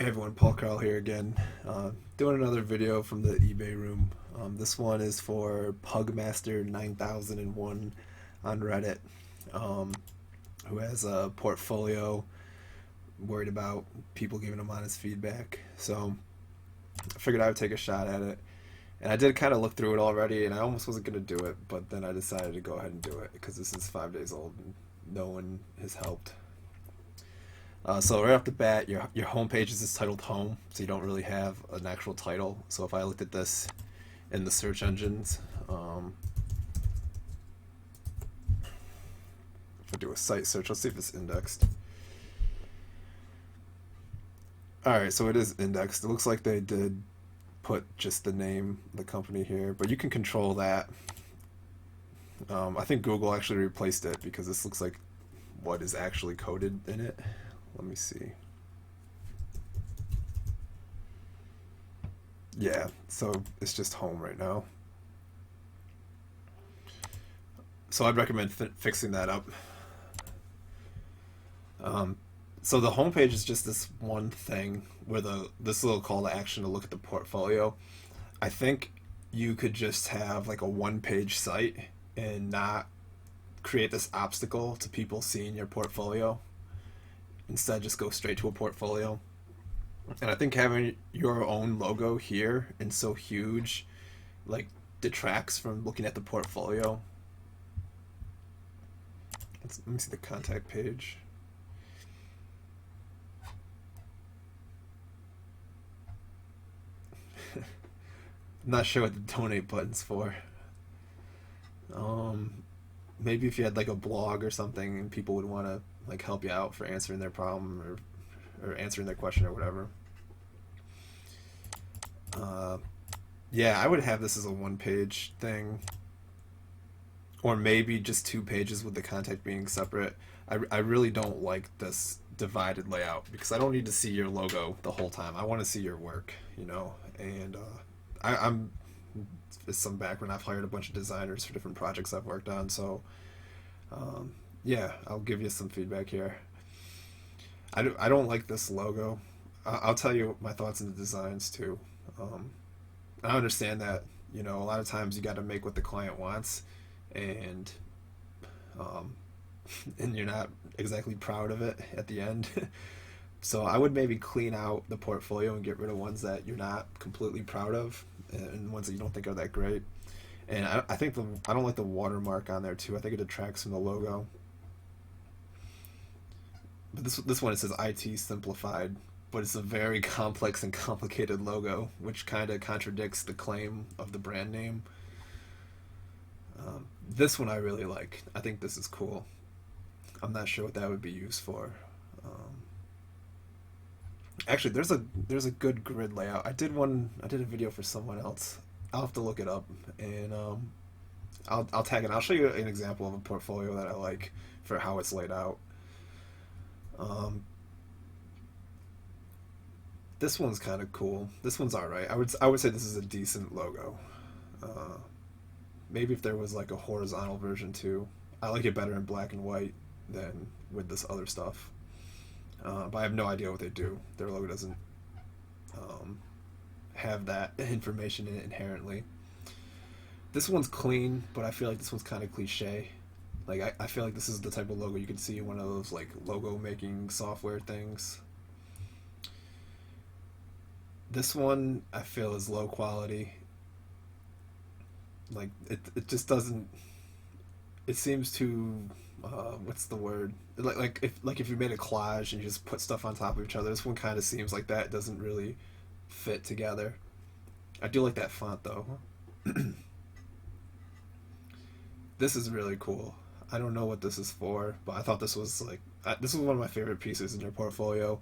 Hey everyone, Paul Carl here again, doing another video from the eBay room. This one is for Pugmaster 9001 on Reddit, um, who has a portfolio, worried about people giving him honest feedback. So I figured I would take a shot at it. And I did kind of look through it already, and I almost wasn't going to do it, but then I decided to go ahead and do it because this is 5 days old and no one has helped. So right off the bat, your home page is just titled home, so you don't really have an actual title. So if I looked at this in the search engines, if I do a site search, let's see if it's indexed. All right, so it is indexed. It looks like they did put just the name of the company here, but you can control that. I think Google actually replaced it because this looks like what is actually coded in it. Let me see. Yeah, so it's just home right now. So I'd recommend fixing that up. Um, so the homepage is just this one thing where the this little call to action to look at the portfolio. I think you could just have like a one-page site and not create this obstacle to people seeing your portfolio. Instead, just go straight to a portfolio. And I think having your own logo here and so huge, like, detracts from looking at the portfolio. Let me see the contact page. I'm not sure what the donate button's for. Um, Maybe if you had like a blog or something and people would want to like help you out for answering their problem or answering their question or whatever. Uh, yeah, I would have this as a one-page thing, or maybe just two pages with the contact being separate. I really don't like this divided layout because I don't need to see your logo the whole time. I want to see your work, and I'm with some background. I've hired a bunch of designers for different projects I've worked on, so um, yeah, I'll give you some feedback here. I don't like this logo. I'll tell you my thoughts on the designs too. Um, I understand that a lot of times you got to make what the client wants, and um, and you're not exactly proud of it at the end. So I would maybe clean out the portfolio and get rid of ones that you're not completely proud of and ones that you don't think are that great. And I think I don't like the watermark on there too. I think it detracts from the logo. But this one, it says IT simplified, but it's a very complex and complicated logo, which kind of contradicts the claim of the brand name. This one I really like. I think this is cool. I'm not sure what that would be used for. Um, Actually, there's a good grid layout. I did a video for someone else. I'll have to look it up and I'll tag it. I'll show you an example of a portfolio that I like for how it's laid out. Um, this one's kind of cool. This one's all right. I would say this is a decent logo. Uh, Maybe if there was like a horizontal version too. I like it better in black and white than with this other stuff. But I have no idea what they do. Their logo doesn't um, have that information in it inherently. This one's clean, but I feel like this one's kind of cliche. Like I feel like this is the type of logo you could see in one of those like logo making software things. This one I feel is low quality. Like it just doesn't. It seems too. What's the word? Like if you made a collage and you just put stuff on top of each other. This one kind of seems like that. It doesn't really fit together. I do like that font though. This is really cool. I don't know what this is for, but I thought this was like this was one of my favorite pieces in your portfolio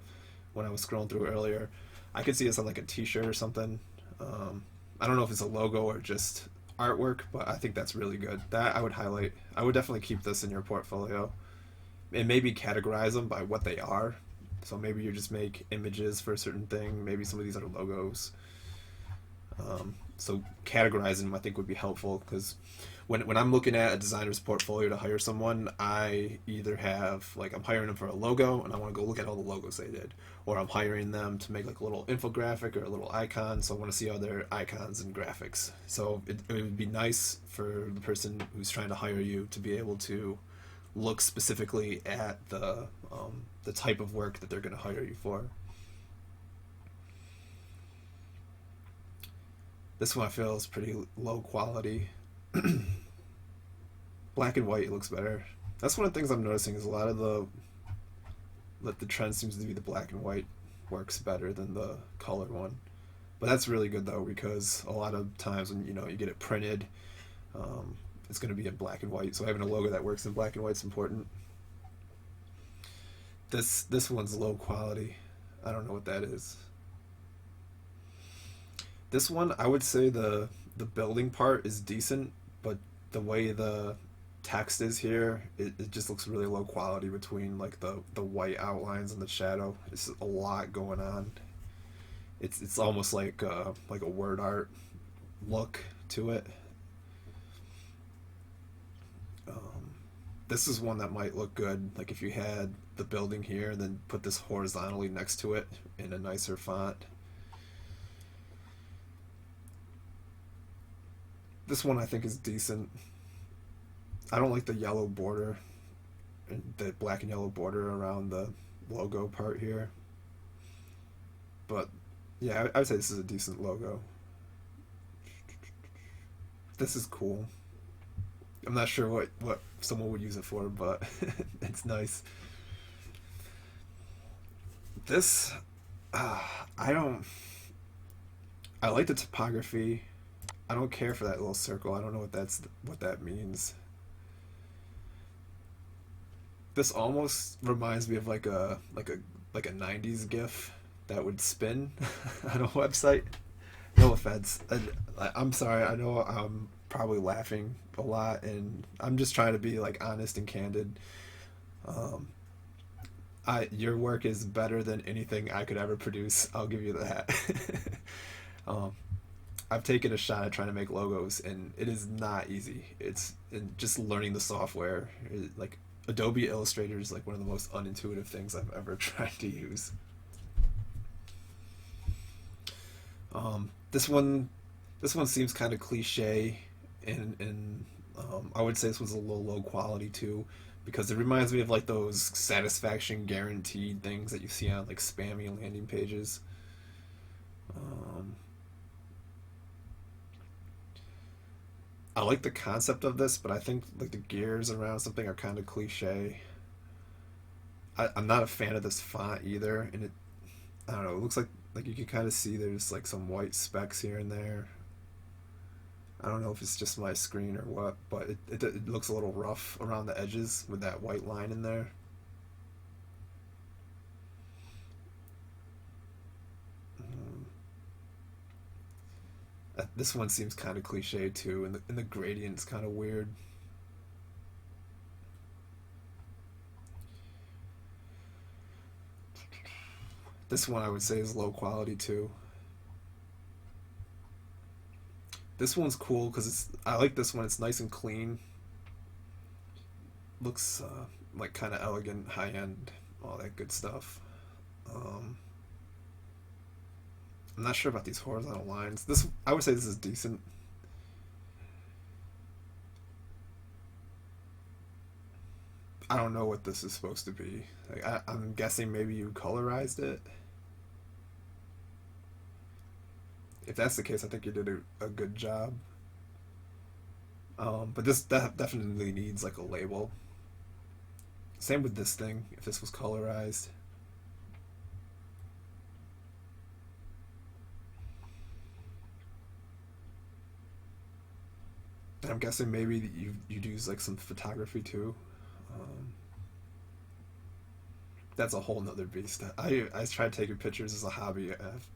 when I was scrolling through earlier. I could see this on like a T-shirt or something. Um, I don't know if it's a logo or just artwork, but I think that's really good. That I would highlight. I would definitely keep this in your portfolio and maybe categorize them by what they are. So maybe you just make images for a certain thing. Maybe some of these are logos. So categorizing them, I think, would be helpful because when I'm looking at a designer's portfolio to hire someone, I either have like I'm hiring them for a logo and I want to go look at all the logos they did, or I'm hiring them to make like a little infographic or a little icon, so I want to see all their icons and graphics. So it would be nice for the person who's trying to hire you to be able to look specifically at the type of work that they're going to hire you for. This one I feel is pretty low quality. Black and white looks better. That's one of the things I'm noticing is a lot of the trend seems to be the black and white works better than the color one. But that's really good though because a lot of times when you get it printed, um, it's going to be in black and white. So having a logo that works in black and white is important. This one's low quality. I don't know what that is. This one, I would say the building part is decent, but the way the text is here, it just looks really low quality between like the white outlines and the shadow. It's a lot going on. It's almost like a word art look to it. Um, this is one that might look good, like if you had the building here and then put this horizontally next to it in a nicer font. This one I think is decent. I don't like the yellow border and the black and yellow border around the logo part here. But yeah, I would say this is a decent logo. This is cool. I'm not sure what someone would use it for, but it's nice. This, uh, I don't. I like the typography. I don't care for that little circle. I don't know what that means. This almost reminds me of like a '90s GIF that would spin on a website. No offense. I'm sorry. I know I'm probably laughing a lot, and I'm just trying to be like honest and candid. Um, your work is better than anything I could ever produce. I'll give you that. um, I've taken a shot at trying to make logos, and it is not easy. It's and just learning the software. Like Adobe Illustrator is like one of the most unintuitive things I've ever tried to use. This one seems kind of cliche, and I would say this was a little low quality too, because it reminds me of like those satisfaction guaranteed things that you see on like spammy landing pages. Um, I like the concept of this, but I think like the gears around something are kind of cliche. I'm not a fan of this font either, and I don't know. It looks like you can kind of see there's like some white specks here and there. I don't know if it's just my screen or what, but it looks a little rough around the edges with that white line in there. Um, this one seems kind of cliche too, and the gradient's kind of weird. This one I would say is low quality too. This one's cool because I like this one. It's nice and clean. Looks like kind of elegant, high end, all that good stuff. Um, I'm not sure about these horizontal lines. This I would say this is decent. I don't know what this is supposed to be. Like, I'm guessing maybe you colorized it. If that's the case, I think you did a good job. But this definitely needs like a label. Same with this thing. If this was colorized, and I'm guessing maybe you'd use like some photography too. Um, that's a whole nother beast. I tried taking pictures as a hobby. I've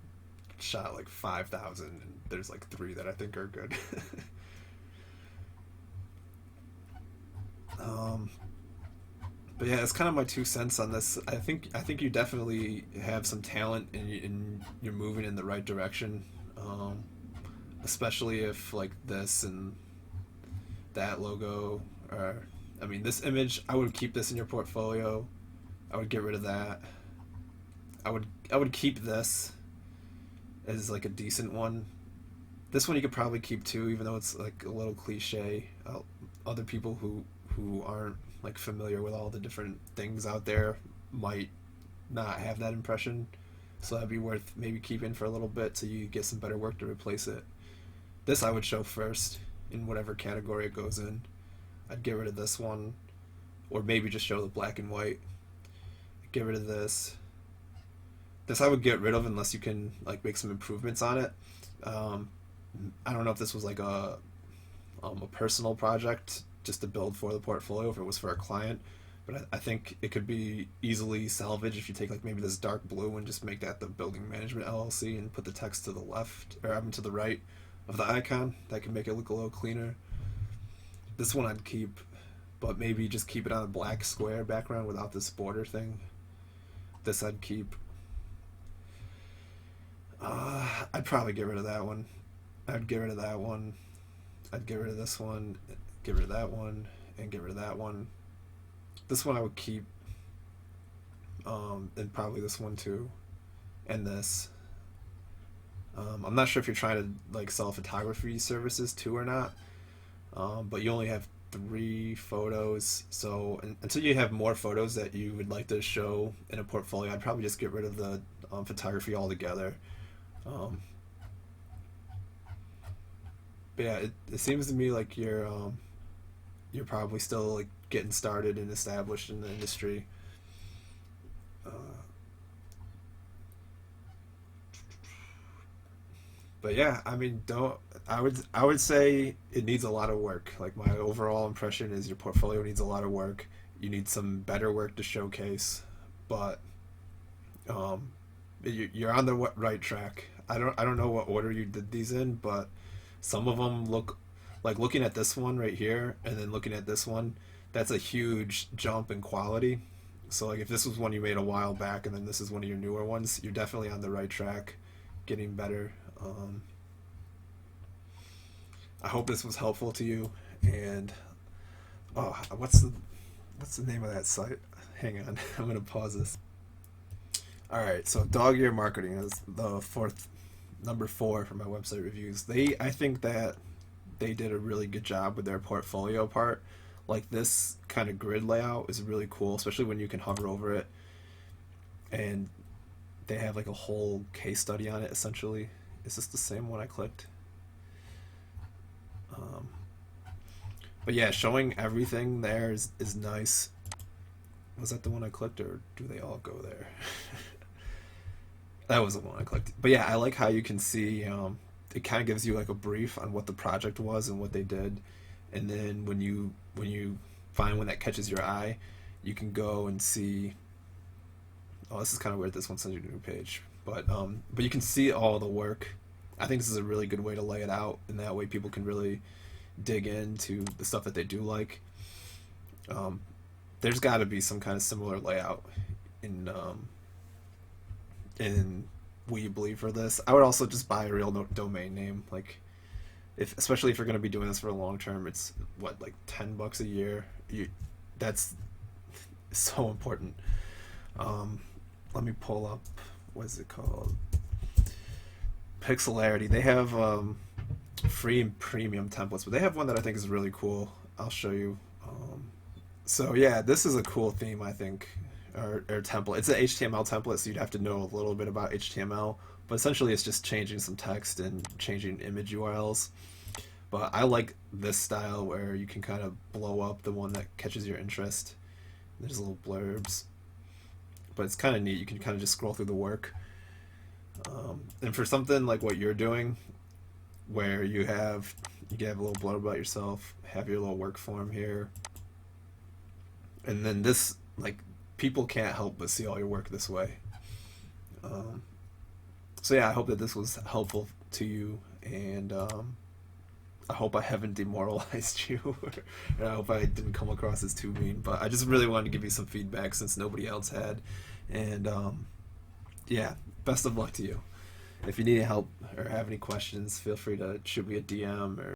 shot like 5,000, and there's like three that I think are good. um, but yeah, it's kind of my 2 cents on this. I think you definitely have some talent, and you're moving in the right direction. Um, Especially if like this and that logo, or I mean, this image, I would keep this in your portfolio. I would get rid of that. I would keep this as like a decent one. This one you could probably keep too, even though it's like a little cliche. Other people who aren't like familiar with all the different things out there might not have that impression. So that'd be worth maybe keeping for a little bit till you get some better work to replace it. This I would show first in whatever category it goes in. I'd get rid of this one, or maybe just show the black and white. Get rid of this. This I would get rid of unless you can like make some improvements on it. Um, I don't know if this was like a personal project just to build for the portfolio, if it was for a client, but I think it could be easily salvaged if you take like maybe this dark blue and just make that the Building Management LLC and put the text to the left, or I mean to the right of the icon. That can make it look a little cleaner. This one I'd keep, but maybe just keep it on a black square background without this border thing. This I'd keep. I'd probably get rid of that one. I'd get rid of that one. I'd get rid of this one, get rid of that one, and get rid of that one. This one I would keep, and probably this one too, and this. I'm not sure if you're trying to like sell photography services too or not, but you only have 3 photos. So until you have more photos that you would like to show in a portfolio, I'd probably just get rid of the photography altogether. Um, but yeah, it seems to me like you're probably still like getting started and established in the industry. Uh, but yeah, I mean, don't. I would say it needs a lot of work. Like my overall impression is your portfolio needs a lot of work. You need some better work to showcase, but um, you're on the right track. I don't know what order you did these in, but some of them look like looking at this one right here and then looking at this one, that's a huge jump in quality. So like if this was one you made a while back and then this is one of your newer ones, you're definitely on the right track, getting better. Um, I hope this was helpful to you. And oh, what's the name of that site? Hang on, I'm gonna pause this. All right, so Dog Ear Marketing is the fourth, number 4 for my website reviews. I think that they did a really good job with their portfolio part. Like this kind of grid layout is really cool, especially when you can hover over it, and they have like a whole case study on it. Essentially, is this the same one I clicked? Um, but yeah, showing everything there is nice. Was that the one I clicked, or do they all go there? That was the one I clicked. But yeah, I like how you can see. It kind of gives you like a brief on what the project was and what they did, and then when you find one that catches your eye, you can go and see. Oh, this is kind of weird. This one sends you to a new page, but you can see all the work. I think this is a really good way to lay it out, and that way people can really dig into the stuff that they do like. Um, there's got to be some kind of similar layout in in Weebly for this. I would also just buy a real domain name, like if especially if you're going to be doing this for a long term. It's what, like $10 a year. That's so important. Um, Let me pull up, what is it called? Pixelarity. They have free and premium templates, but they have one that I think is really cool. I'll show you. So yeah, this is a cool theme, I think, or template. It's an HTML template, so you'd have to know a little bit about HTML, but essentially it's just changing some text and changing image URLs. But I like this style where you can kind of blow up the one that catches your interest. There's little blurbs, but it's kind of neat. You can kind of just scroll through the work. And for something like what you're doing, where you can have a little blurb about yourself, have your little work form here, and then this, like, people can't help but see all your work this way. Um, so yeah, I hope that this was helpful to you, and I hope I haven't demoralized you, and I hope I didn't come across as too mean. But I just really wanted to give you some feedback since nobody else had, and yeah, best of luck to you. If you need help or have any questions, feel free to shoot me a DM or